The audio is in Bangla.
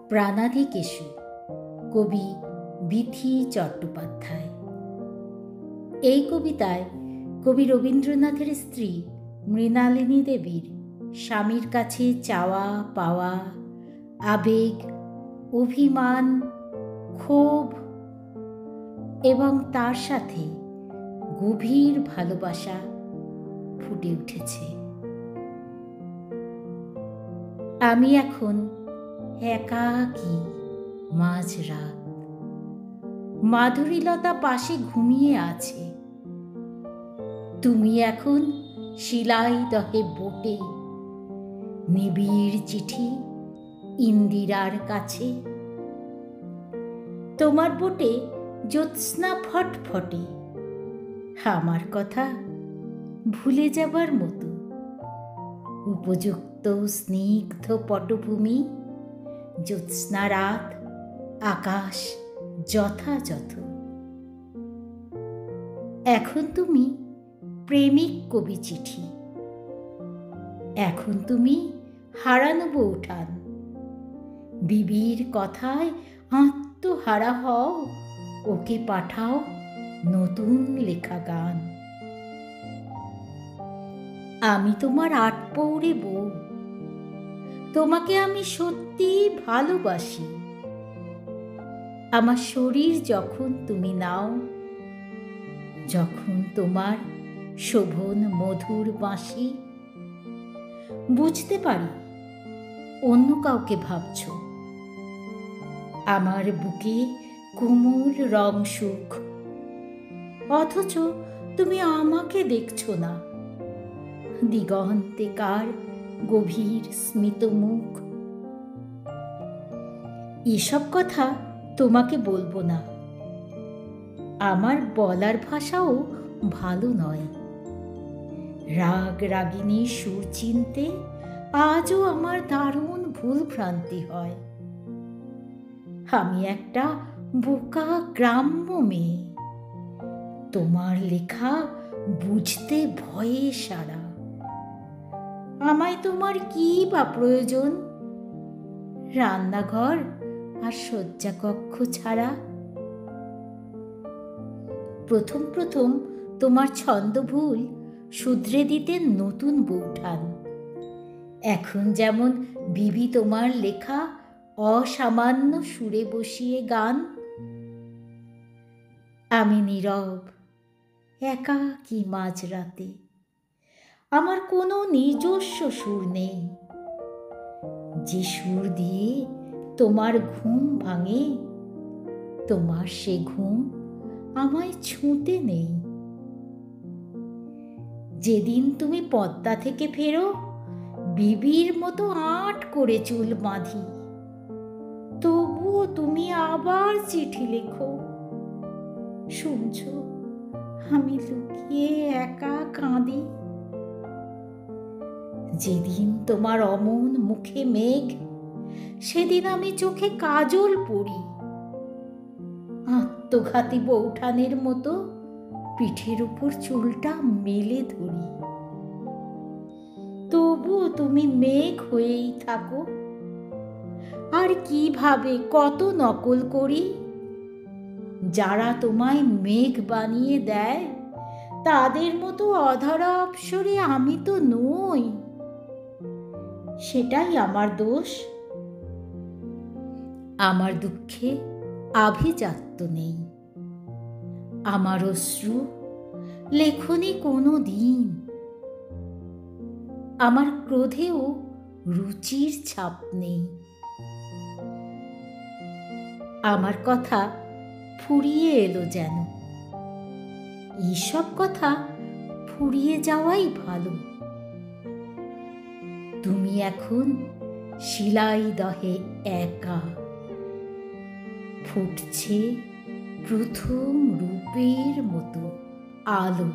প্রাণাধিকেশু, কবি বিথি চট্টোপাধ্যায়। এই কবিতায় কবি রবীন্দ্রনাথের স্ত্রী মৃণালিনী দেবীর স্বামীর কাছে চাওয়া পাওয়া, আবেগ, অভিমান, ক্ষোভ এবং তার সাথে গভীর ভালোবাসা ফুটে উঠেছে। আমি এখন একাকী মাঝরাত, মাধুরীলতা পাশে ঘুমিয়ে আছে। তুমি এখন শিলাই দহে বোটে, নিবিড় চিঠি ইন্দিরার কাছে। তোমার বোটে জ্যোৎস্না ফটফটে, আমার কথা ভুলে যাবার মতো। উপযুক্ত স্নিগ্ধ পটভূমি, জ্যোৎস্না রাত, আকাশ যথাযথ। এখন তুমি প্রেমিক কবি চিঠি, এখন তুমি হারানো বউঠান। বিবির কথায় আত্মহারা হও, ওকে পাঠাও নতুন লেখা গান। আমি তোমার আটপৌরে বউ, তোমাকে আমি সত্যি ভালোবাসি। আমার শরীর যখন তুমি নাও, যখন তোমার শোভন মধুর বাঁশি, বুঝতে পারি অন্য কাউকে ভাবছ। আমার বুকে কোমল রং সুখ, অথচ তুমি আমাকে দেখছো না। দিগন্তে কার গভীর স্মিত মুখ। এসব কথা তোমাকে বলবো না, আমার বলার ভাষাও ভালো নয়। রাগ রাগিনী সুর চিনতে আজও আমার দারুণ ভুল ভ্রান্তি হয়। আমি একটা বোকা গ্রাম্য মেয়ে, তোমার লেখা বুঝতে ভয়ে সারা। আমায় তোমার কি বা প্রয়োজন, রান্নাঘর আর শয্যাকক্ষ ছাড়া? প্রথম প্রথম তোমার ছন্দ ভুল শুধরে দিতে নতুন বউঠান। এখন যেমন বিবি তোমার লেখা অসামান্য সুরে বসিয়ে গান। আমি নীরব একাকী মাঝরাতে, আমার কোনো নিজস্ব সুর নেই। যে সুর দিয়ে তোমার ঘুম ভাঙে, তোমার সে ঘুম আমায় ছুঁতে নেই। যেদিন তুমি পদ্মা থেকে ফেরো, বিবির মতো আট করে চুল বাঁধি, তবুও তুমি আবার চিঠি লেখো। শুনছ, আমি লুকিয়ে একা কাঁদি। যেদিন তোমার অমন মুখে মেঘ, সেদিন আমি চোখে কাজল পরি। আত্মঘাতী বউঠানের মতো পিঠের উপর চুলটা মেলে ধরি, তবুও তুমি মেঘ হয়েই থাকো। আর কিভাবে কত নকল করি, যারা তোমায় মেঘ বানিয়ে দেয় তাদের মতো অধরা অপ্সরে আমি তো নই। সেটাই আমার দোষ। আমার দুঃখে আভিজাত্য নেই, আমার অশ্রু লেখনি কোনো দিন। আমার ক্রোধেও রুচির ছাপ নেই। আমার কথা ফুরিয়ে এলো যেন, এইসব কথা ফুরিয়ে যাওয়াই ভালো। তুমি এখন শিলাই দহে একা, ফুটছে প্রথম রূপের মতো আলো।